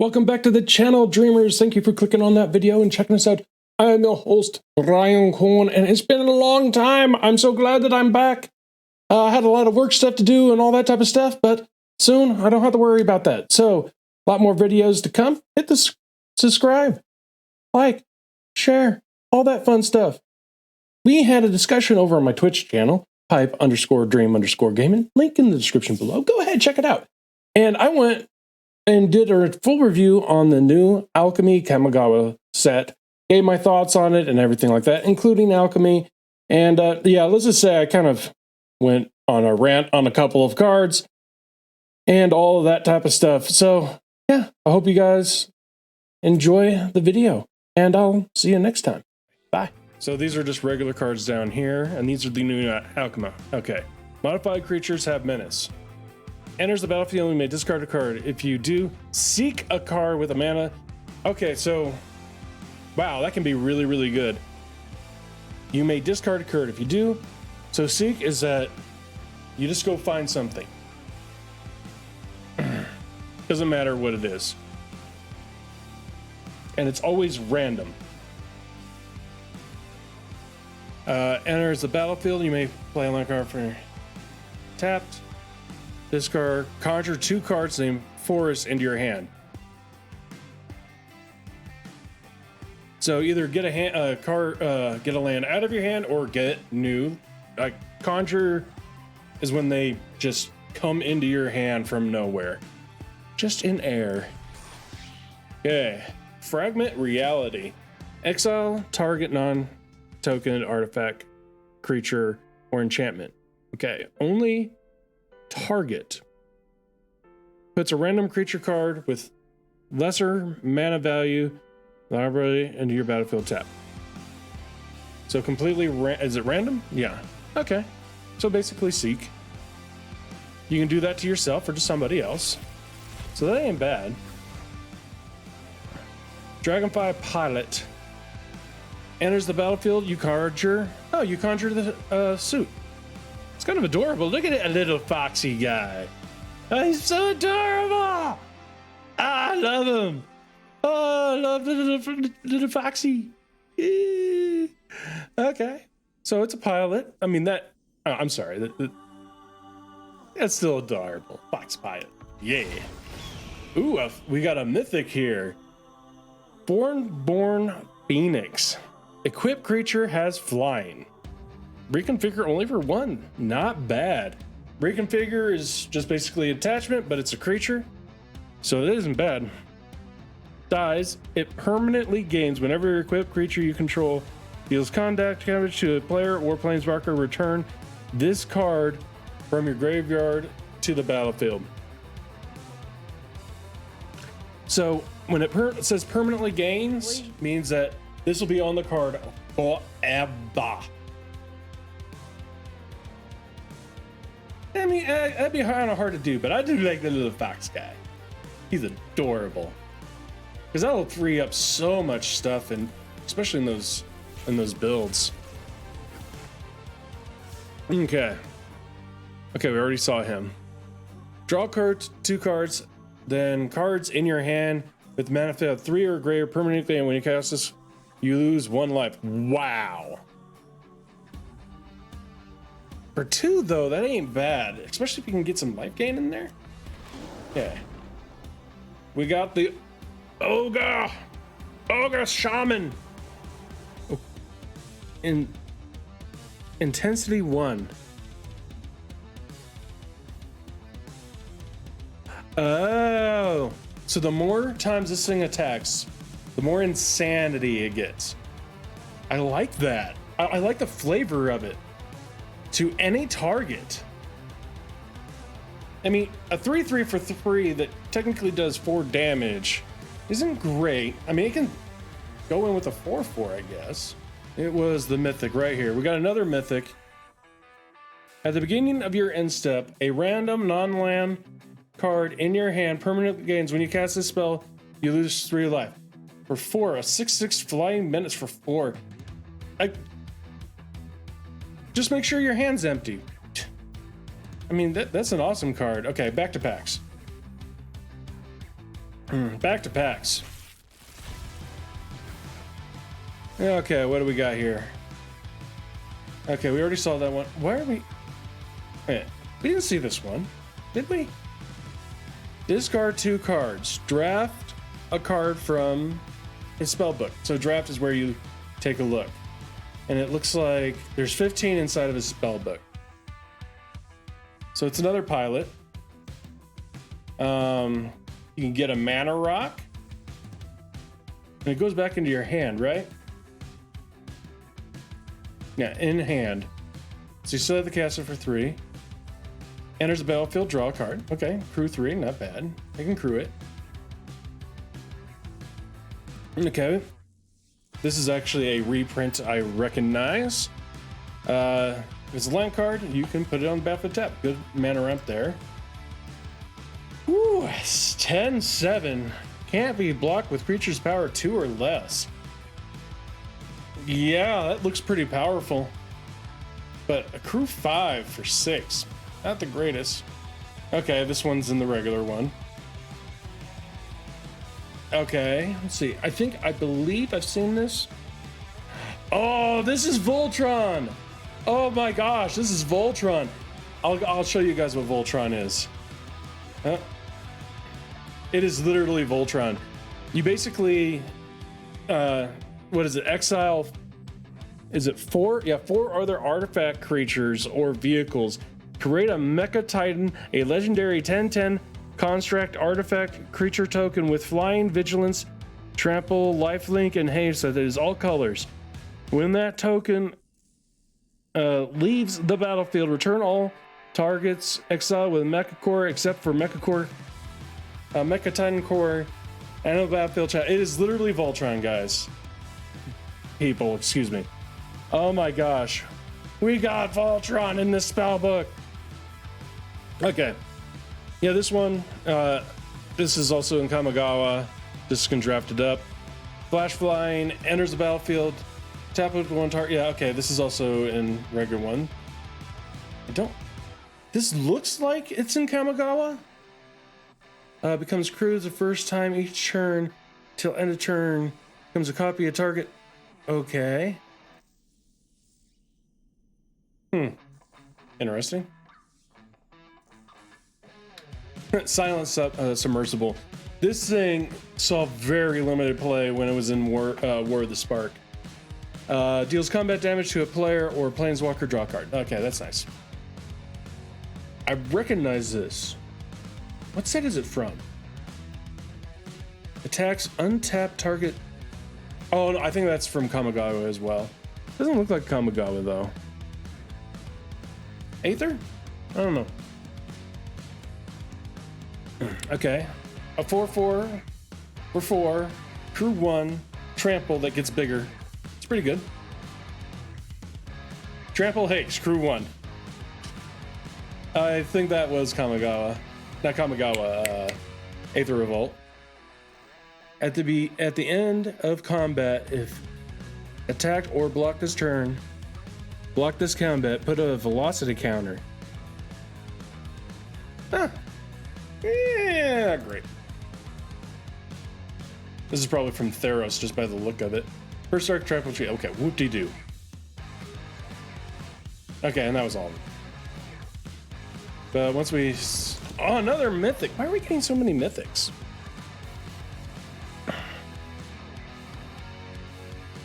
Welcome back to the channel, Dreamers. Thank you for clicking on that video and checking us out. I'm your host, Ryan Cohn, and it's been a long time. I'm so glad that I'm back. I had a lot of work stuff to do and all that type of stuff, but soon I don't have to worry about that. So, a lot more videos to come. Hit the subscribe, like, share, all that fun stuff. We had a discussion over on my Twitch channel, pipe.dream.mtga. Link in the description below. Go ahead, check it out. And I went and did a full review on the new Alchemy Kamigawa set. Gave my thoughts on it and everything like that, including Alchemy. And yeah, let's just say I kind of went on a rant on a couple of cards and all of that type of stuff. So yeah, I hope you guys enjoy the video, and I'll see you next time. Bye. So these are just regular cards down here, and these are the new Alchemy. Okay. Modified creatures have menace. Enters the battlefield, you may discard a card. If you do, seek a card with a mana. Okay, so wow, that can be really, really good. You may discard a card if you do. So seek is that you just go find something. Doesn't matter what it is. And it's always random. Enters the battlefield, you may play a land card for tapped. Discard, conjure 2 cards named Forest into your hand. So either get get a land out of your hand or get new. Like conjure is when they just come into your hand from nowhere, just in air. Okay, fragment reality. Exile target non-token artifact, creature, or enchantment. Okay, only target puts a random creature card with lesser mana value library into your battlefield tap. So completely is it random? Yeah. Okay. So basically seek. You can do that to yourself or to somebody else. So that ain't bad. Dragonfly Pilot enters the battlefield. You conjure the suit. It's kind of adorable. Look at it, a little foxy guy. Oh, he's so adorable. I love him. Oh, I love the little foxy. Okay, so it's a pilot. I mean that. I'm sorry. That's still adorable. Fox pilot. Yeah. Ooh, we got a mythic here. Born Phoenix. Equipped creature has flying. Reconfigure only for 1. Not bad. Reconfigure is just basically attachment, but it's a creature, so it isn't bad. Dies. It permanently gains whenever your equipped creature you control deals contact damage to a player or planeswalker. Return this card from your graveyard to the battlefield. So when it says permanently gains, means that this will be on the card forever. I mean, that'd be kind of hard to do, but I do like the little fox guy. He's adorable. Because that'll free up so much stuff, and especially in those builds. Okay, we already saw him. Draw cards, 2 cards, then cards in your hand with mana of 3 or greater permanently, and when you cast this, you lose 1 life. Wow. For 2 though, that ain't bad, especially if you can get some life gain in there. Okay. We got the Ogre Shaman. Oh. Intensity 1. Oh, so the more times this thing attacks, the more insanity it gets. I like that. I like the flavor of it. To any target. I mean, a 3/3 for 3 that technically does 4 damage isn't great. I mean, it can go in with a 4/4, I guess. It was the mythic right here. We got another mythic. At the beginning of your end step, a random non-land card in your hand permanently gains. When you cast this spell, you lose 3 life. For 4, a 6/6 flying menace for 4. Just make sure your hand's empty. I mean, that's an awesome card. Okay, back to packs. Back to packs. Okay, what do we got here? Okay, we already saw that one. Why are we... Wait, we didn't see this one, did we? Discard 2 cards. Draft a card from a spell book. So draft is where you take a look. And it looks like there's 15 inside of a spell book. So it's another pilot. You can get a mana rock. And it goes back into your hand, right? Yeah, in hand. So you still have the caster for 3. Enters the battlefield, draw a card. Okay, crew 3, not bad. I can crew it. Okay. This is actually a reprint I recognize. It's a land card. You can put it on the battlefield tap. Good mana ramp there. Ooh, 10-7. Can't be blocked with creatures power 2 or less. Yeah, that looks pretty powerful. But a crew 5 for 6. Not the greatest. Okay, this one's in the regular one. Okay, let's see. I believe I've seen this. Oh, this is Voltron. Oh my gosh, this is Voltron. I'll show you guys what Voltron is. It is literally Voltron. You basically, what is it? Exile. Is it 4? Yeah, 4 other artifact creatures or vehicles. Create a Mecha Titan, a legendary 10/10 construct artifact creature token with flying, vigilance, trample, lifelink, and haste that is all colors. When that token leaves the battlefield, return all targets exiled with Mecha Core except for Mecha Core, Mecha Titan Core, and a battlefield chat. It is literally Voltron, guys. People, excuse me. Oh my gosh. We got Voltron in this spell book. Okay. Yeah, this one, this is also in Kamigawa. This can draft it up. Flash flying, enters the battlefield, tap with 1 target. Yeah, okay, this is also in regular one. This looks like it's in Kamigawa. Becomes crew the first time each turn till end of turn. Becomes a copy of target. Okay. Interesting. Silent submersible. This thing saw very limited play when it was in War of the Spark. Deals combat damage to a player or planeswalker, draw a card. Okay, that's nice. I recognize this. What set is it from? Attacks untapped target. Oh, no, I think that's from Kamigawa as well. Doesn't look like Kamigawa though. Aether? I don't know. Okay. A 4/4 for 4. Crew 1. Trample that gets bigger. It's pretty good. Trample haste. Crew 1. I think that was Kamigawa. Not Kamigawa. Aether Revolt. At the end of combat, if attacked or blocked this turn, block this combat, put a velocity counter. Huh. Yeah, great. This is probably from Theros, just by the look of it. First Arc Trample Tree. Okay, whoop-de-doo. Okay, and that was all of it. But once we... Oh, another mythic. Why are we getting so many mythics?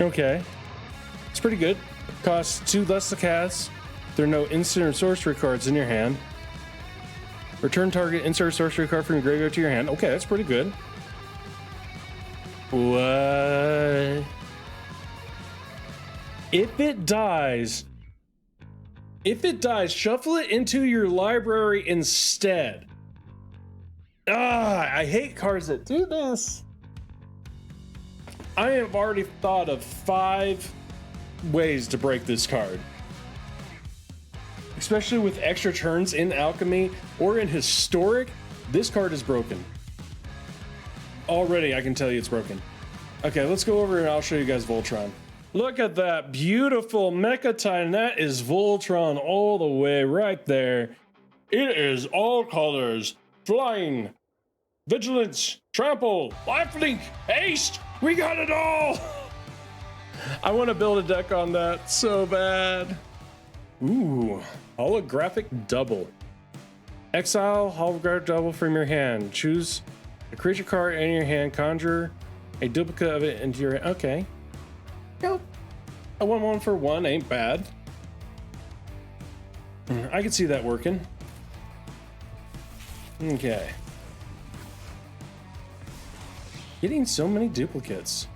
Okay. It's pretty good. Costs 2 less to cast. There are no instant or sorcery cards in your hand. Return target insert sorcery card from your graveyard to your hand. Okay, that's pretty good. What? If it dies, shuffle it into your library instead. I hate cards that do this. I have already thought of 5 ways to break this card. Especially with extra turns in Alchemy or in Historic, this card is broken. Already, I can tell you it's broken. Okay, let's go over and I'll show you guys Voltron. Look at that beautiful Mecha Titan. That is Voltron all the way right there. It is all colors, flying, vigilance, trample, lifelink, haste. We got it all. I want to build a deck on that so bad. Ooh, holographic double. Exile holographic double from your hand. Choose a creature card in your hand. Conjure a duplicate of it into your hand. Okay. Yep. A 1/1 for 1 ain't bad. I can see that working. Okay. Getting so many duplicates.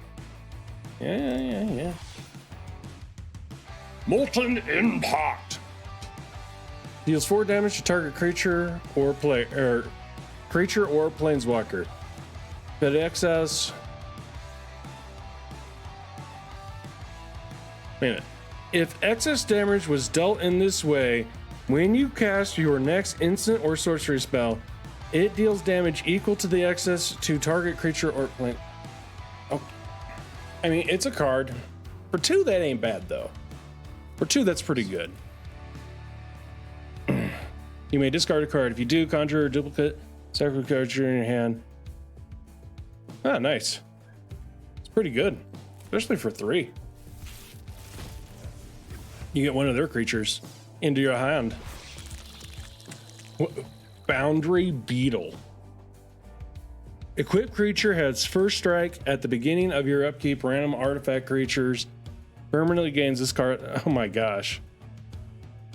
Yeah. Molten Impact. Deals 4 damage to target creature or planeswalker. But excess. Wait a minute. If excess damage was dealt in this way, when you cast your next instant or sorcery spell, it deals damage equal to the excess to target creature or plane. Oh, I mean, it's a card. For 2, that ain't bad though. For 2, that's pretty good. You may discard a card. If you do, conjure a duplicate, sacrifice creature in your hand. Ah, nice. It's pretty good, especially for 3. You get one of their creatures into your hand. Boundary Beetle. Equipped creature has first strike at the beginning of your upkeep. Random artifact creatures permanently gains this card. Oh my gosh.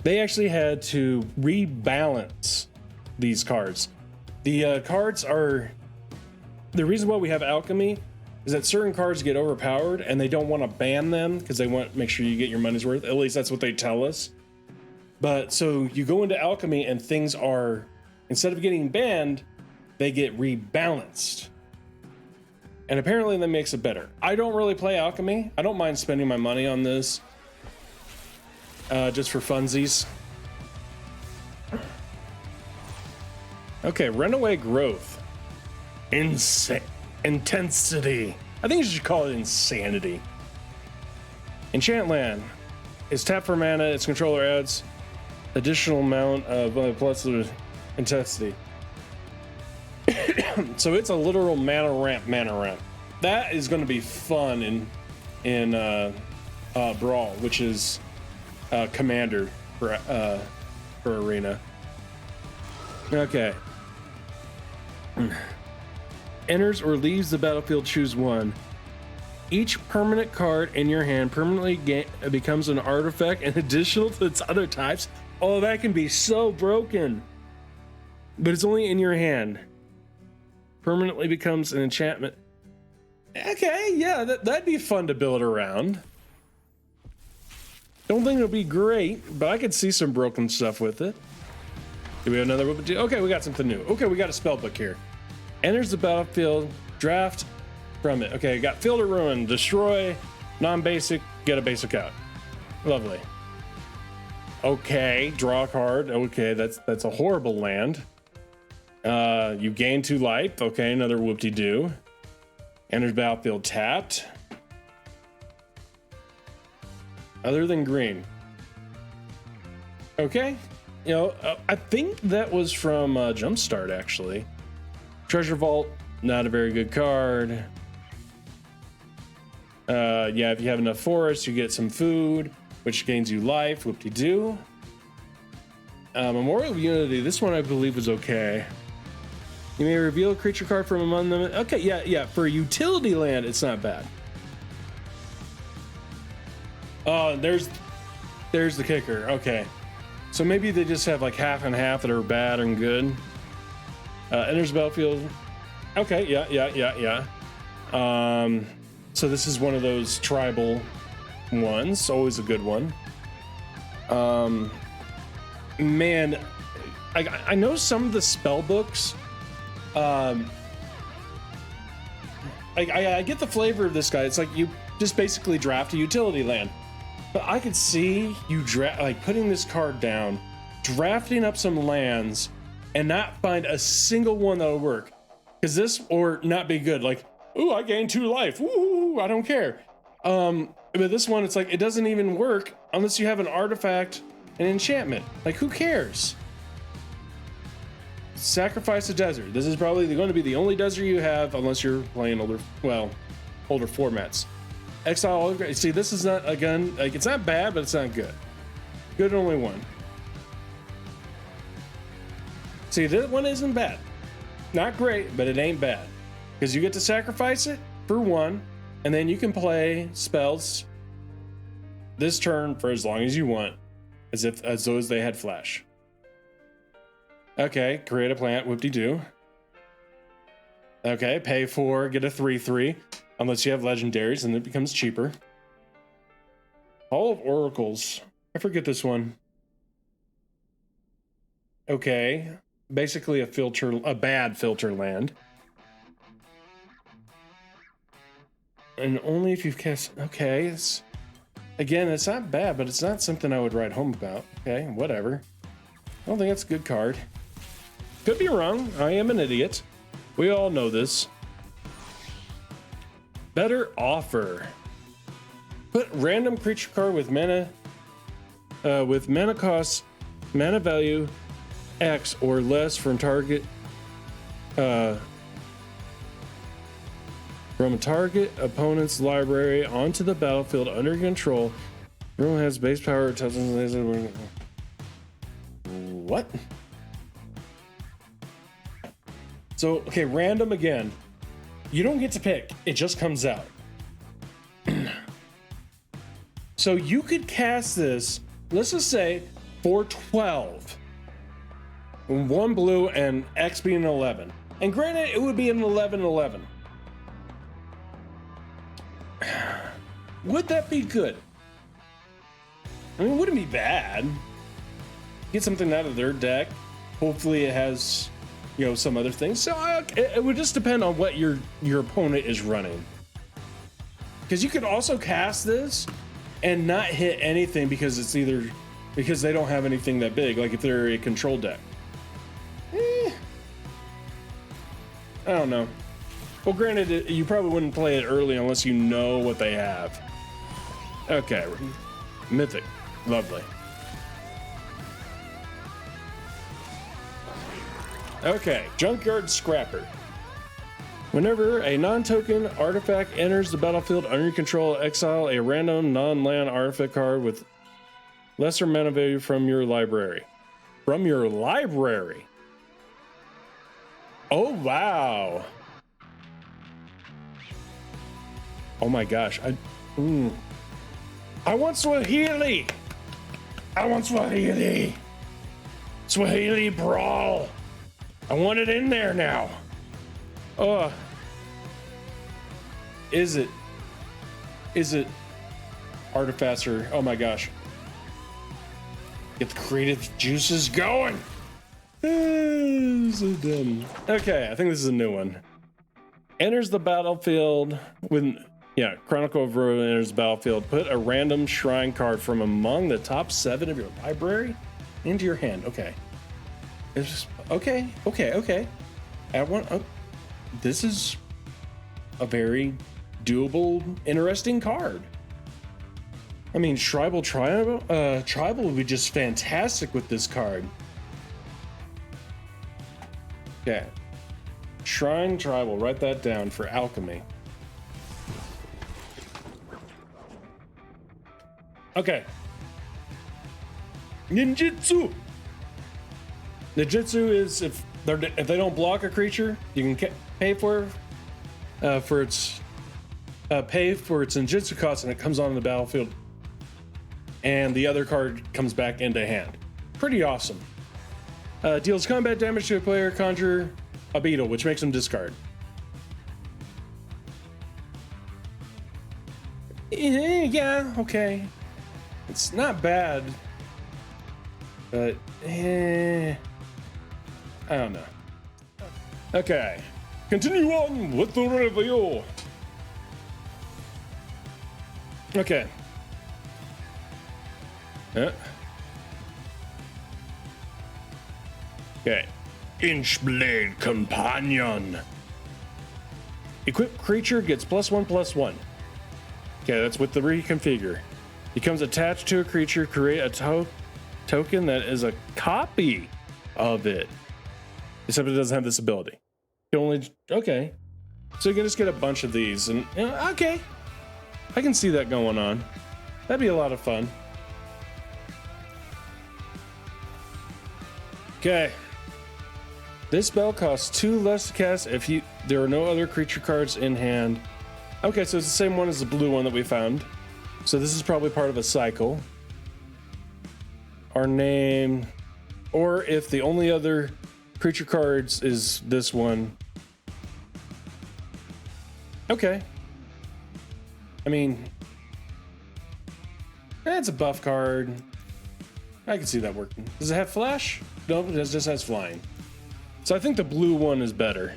They actually had to rebalance these cards. The cards are... The reason why we have Alchemy is that certain cards get overpowered and they don't want to ban them because they want to make sure you get your money's worth. At least that's what they tell us. But so you go into Alchemy and things are, instead of getting banned, they get rebalanced. And apparently that makes it better. I don't really play Alchemy. I don't mind spending my money on this. Just for funsies. Okay, Runaway Growth. Intensity. I think you should call it Insanity. Enchantland is tapped for mana. Its controller adds additional amount of plus intensity. So it's a literal mana ramp. That is going to be fun in Brawl, which is Commander for Arena. Okay. Enters or leaves the battlefield, choose 1. Each permanent card in your hand permanently becomes an artifact and additional to its other types. Oh, that can be so broken. But it's only in your hand. Permanently becomes an enchantment. Okay, yeah, that'd be fun to build around. Don't think it'll be great, but I could see some broken stuff with it. Do we have another? Okay, we got something new. Okay, we got a spell book here. Enters the battlefield, draft from it. Okay, got Field of Ruin, destroy, non-basic, get a basic out. Lovely. Okay, draw a card. Okay, that's a horrible land. You gain 2 life. Okay, another whoop-de-doo. Enters battlefield tapped. Other than green. Okay. You know, I think that was from Jumpstart, actually. Treasure Vault, not a very good card. Yeah, if you have enough forests, you get some food, which gains you life. Whoop-de-doo. Memorial of Unity, this one I believe was okay. You may reveal a creature card from among them. Okay, yeah. For utility land, it's not bad. Oh, there's the kicker. Okay. So maybe they just have like half and half that are bad and good. Enters battlefield. Okay, yeah. So this is one of those tribal ones. Always a good one. Man, I know some of the spell books. I get the flavor of this guy. It's like you just basically draft a utility land. But I could see you putting this card down, drafting up some lands, and not find a single one that'll work. Because this, or not be good. Like, ooh, I gained 2 life. Ooh, I don't care. But this one, it's like, it doesn't even work unless you have an artifact and enchantment. Like, who cares? sacrifice a desert. This is probably going to be the only desert you have unless you're playing older formats. Exile. See, this is not, again, like, it's not bad, but it's not good. Good only one. See, this one isn't bad. Not great, but it ain't bad. Because you get to sacrifice it for one, and then you can play spells this turn for as long as you want, as though they had flash. Okay, create a plant, whoop-de-doo. Okay, pay 4, get a 3/3, unless you have legendaries, and it becomes cheaper. Hall of Oracles. I forget this one. Okay, basically a bad filter land. And only if you've cast. Okay, it's not bad, but it's not something I would write home about. Okay, whatever. I don't think that's a good card. Could be wrong. I am an idiot. We all know this. Better offer. Put random creature card with mana cost, mana value X or less from target opponent's library onto the battlefield under control. Everyone has base power. What? So, okay, random again. You don't get to pick. It just comes out. So you could cast this, let's just say, for 12. 1 blue and X being an 11. And granted, it would be an 11/11. Would that be good? I mean, it wouldn't be bad. Get something out of their deck. Hopefully it has, some other things. So it would just depend on what your opponent is running. Because you could also cast this and not hit anything because they don't have anything that big, like if they're a control deck. I don't know. Well, granted, you probably wouldn't play it early unless you know what they have. Okay, Mythic, lovely. Okay, Junkyard Scrapper. Whenever a non-token artifact enters the battlefield under your control, exile a random non-land artifact card with lesser mana value from your library. From your library? Oh, wow. Oh my gosh. I want Swahili. I want Swahili. Swahili Brawl. I want it in there now. Is it Artifacer? Oh my gosh. Get the creative juices going. So dumb. Okay, I think this is a new one. Enters the battlefield when Chronicle of Ruin enters the battlefield. Put a random shrine card from among the top 7 of your library into your hand. Okay. It's just okay. Add one. Oh, this is a very doable, interesting card. I mean, Tribal would be just fantastic with this card. Okay. Shrine Tribal, write that down for Alchemy. Okay. Ninjutsu. Ninjutsu is if they don't block a creature, you can pay for its ninjutsu cost, and it comes on the battlefield, and the other card comes back into hand. Pretty awesome. Deals combat damage to a player. Conjure a beetle, which makes them discard. Yeah, okay. It's not bad, but I don't know. Okay, continue on with the review. Okay. Okay. Inchblade Companion. Equipped creature gets +1/+1. Okay, that's with the reconfigure. Becomes attached to a creature, create a token that is a copy of it. except it doesn't have this ability. You only, okay. So you can just get a bunch of these, and okay. I can see that going on. That'd be a lot of fun. Okay. This spell costs 2 less to cast if there are no other creature cards in hand. Okay, so it's the same one as the blue one that we found. So this is probably part of a cycle. Our name, or if the only other creature cards is this one. Okay. I mean, that's a buff card. I can see that working. Does it have flash? Nope, it just has flying. So I think the blue one is better.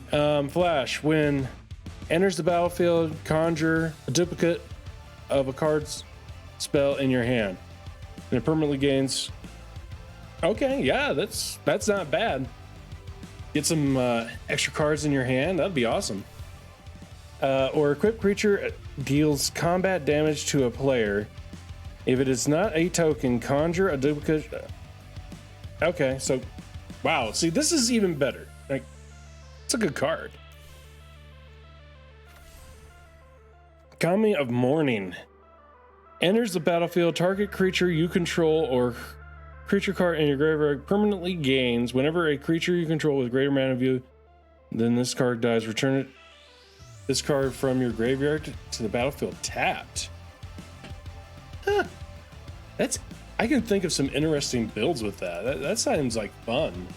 Flash. When enters the battlefield, conjure a duplicate of a card's spell in your hand. And it permanently gains... Okay, yeah, that's not bad. Get some extra cards in your hand. That'd be awesome. Or equipped creature deals combat damage to a player. If it is not a token, conjure a duplicate... Okay, so... Wow, see, this is even better. Like, it's a good card. Kami of Morning. Enters the battlefield, target creature you control or creature card in your graveyard permanently gains. Whenever a creature you control with greater mana view, then this card dies. Return this card from your graveyard to the battlefield tapped. Huh. I can think of some interesting builds with that. That sounds like fun.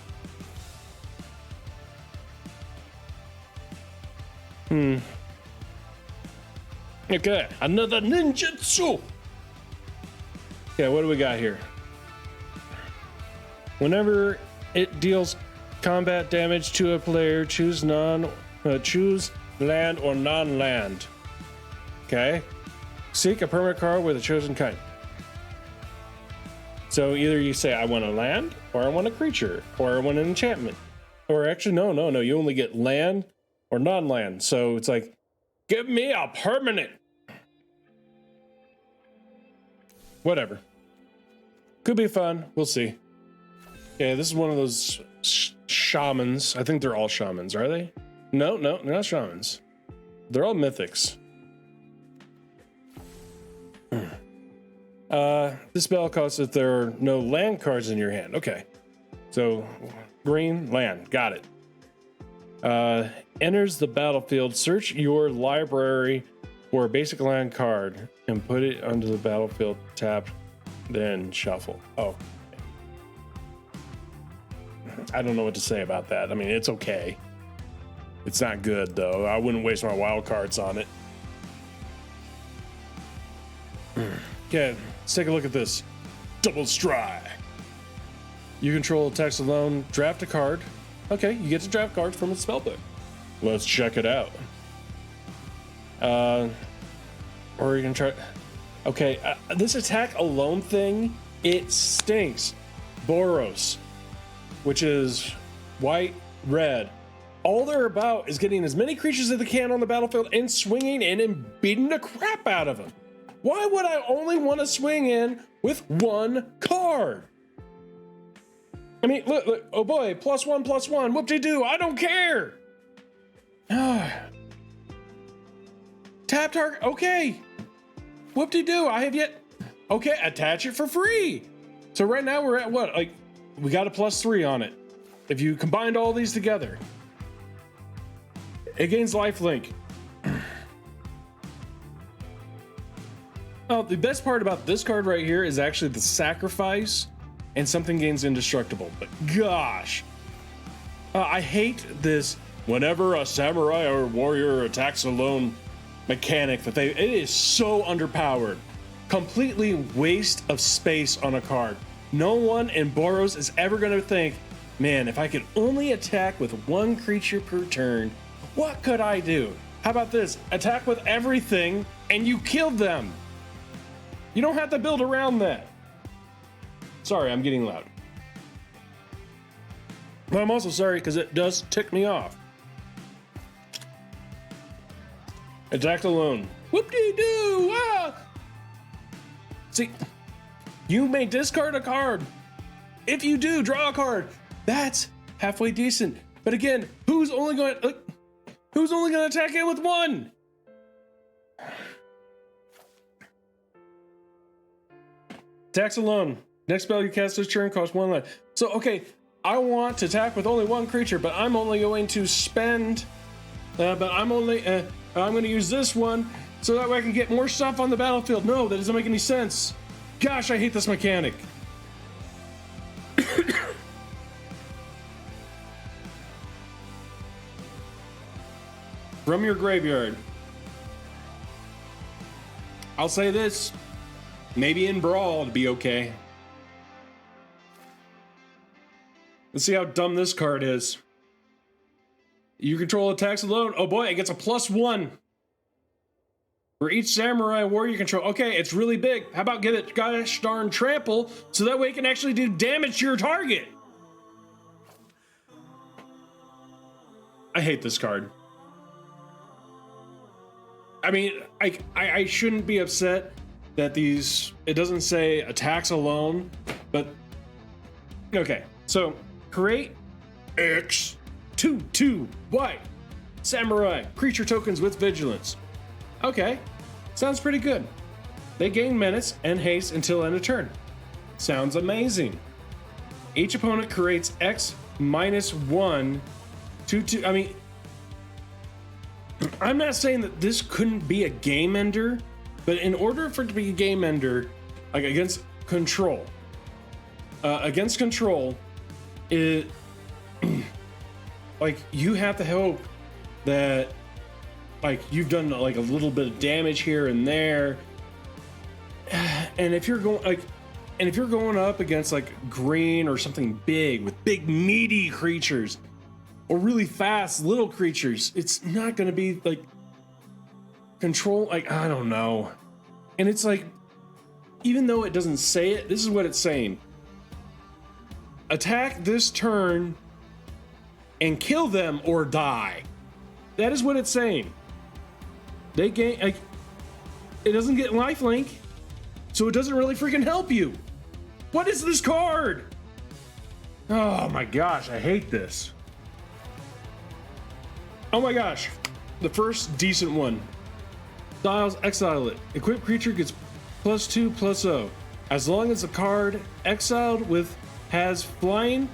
Okay, another ninjutsu. Okay, what do we got here? Whenever it deals combat damage to a player, choose land or non-land. Okay. Seek a permanent card with a chosen kind. So either you say, I want a land, or I want a creature, or I want an enchantment. Or actually, no, you only get land or non-land. So it's like, give me a permanent. Whatever. Could be fun. We'll see. Okay, this is one of those shamans. I think they're all shamans, are they? No, they're not shamans. They're all mythics. This spell costs if there are no land cards in your hand. Okay. So, green, land. Got it. Enters the battlefield. Search your library for a basic land card and put it onto the battlefield tapped, then shuffle. Oh. I don't know what to say about that. I mean, it's okay. It's not good, though. I wouldn't waste my wild cards on it. Okay, let's take a look at this. Double strike. You control text alone. Draft a card. Okay, you get to draft cards from a spellbook. Let's check it out. Or you can try... Okay, this attack alone thing, it stinks. Boros, which is white, red. All they're about is getting as many creatures as they can on the battlefield and swinging in and beating the crap out of them. Why would I only want to swing in with one card? I mean, look, oh boy, +1/+1, whoop-de-doo, I don't care. Tap target, okay. Whoop-de-doo, I have yet, okay, attach it for free. So right now we're at what? Like, we got a +3 on it. If you combined all these together, it gains lifelink. Oh, the best part about this card right here is actually the sacrifice and something gains indestructible. But gosh, I hate this whenever a samurai or warrior attacks alone mechanic that it is so underpowered. Completely waste of space on a card. No one in Boros is ever going to think, man, if I could only attack with one creature per turn, what could I do? How about this? Attack with everything and you killed them. You don't have to build around that. Sorry, I'm getting loud. But I'm also sorry because it does tick me off. Attack alone. Whoop-de-doo! Ah! See, you may discard a card If you do draw a card, that's halfway decent. But again, who's only going to attack it with one? Attacks alone. Next spell you cast this turn costs 1 life. So okay, I want to attack with only one creature, but I'm only going to spend. I'm going to use this one so that way I can get more stuff on the battlefield. No, that doesn't make any sense. Gosh, I hate this mechanic. From your graveyard. I'll say this. Maybe in Brawl it'd be okay. Let's see how dumb this card is. You control attacks alone. Oh boy, it gets a +1. For each samurai warrior you control. Okay, it's really big. How about give it gosh darn trample so that way it can actually do damage to your target? I hate this card. I mean, I shouldn't be upset that it doesn't say attacks alone, but okay. So create X2/2 samurai creature tokens with vigilance. Okay, sounds pretty good. They gain menace and haste until end of turn. Sounds amazing. Each opponent creates X -1 2/2. I mean, I'm not saying that this couldn't be a game ender, but in order for it to be a game ender, like against control, it like you have to hope that like you've done like a little bit of damage here and there, and if you're going up against like green or something big with big meaty creatures or really fast little creatures, it's not going to be like control. Like, I don't know. And it's like, even though it doesn't say it, this is what it's saying. Attack this turn and kill them or die. That is what it's saying. They gain, like, it doesn't get lifelink, so it doesn't really freaking help you. What is this card? Oh my gosh, I hate this. Oh my gosh, the first decent one. Styles, exile it. Equipped creature gets +2/+0. As long as the card exiled with has flying,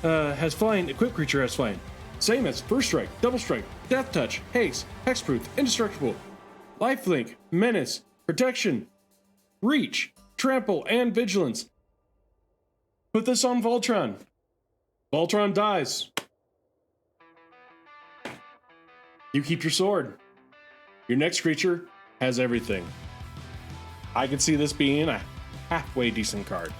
equipped creature has flying. Same as first strike, double strike, death touch, haste, hexproof, indestructible, lifelink, menace, protection, reach, trample, and vigilance. Put this on Voltron. Voltron dies. You keep your sword. Your next creature has everything. I could see this being a halfway decent card.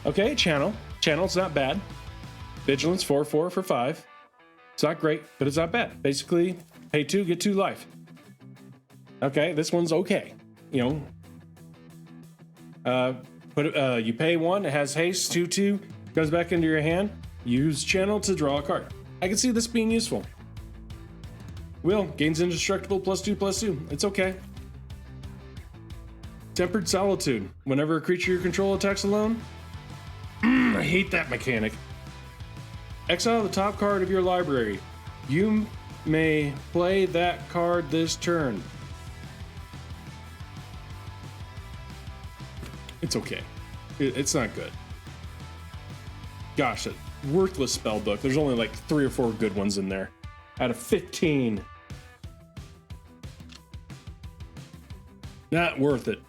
Okay, channel. Channel's not bad. Vigilance 4/4 for 5. It's not great, but it's not bad. Basically, pay 2, get 2 life. Okay, this one's okay. You know, you pay 1, it has haste, 2/2, goes back into your hand. Use channel to draw a card. I can see this being useful. Will gains indestructible +2/+2. It's okay. Tempered Solitude. Whenever a creature you control attacks alone. I hate that mechanic. Exile the top card of your library. You may play that card this turn. It's okay. It's not good. Gosh, that worthless spell book. There's only like 3 or 4 good ones in there out of 15. Not worth it.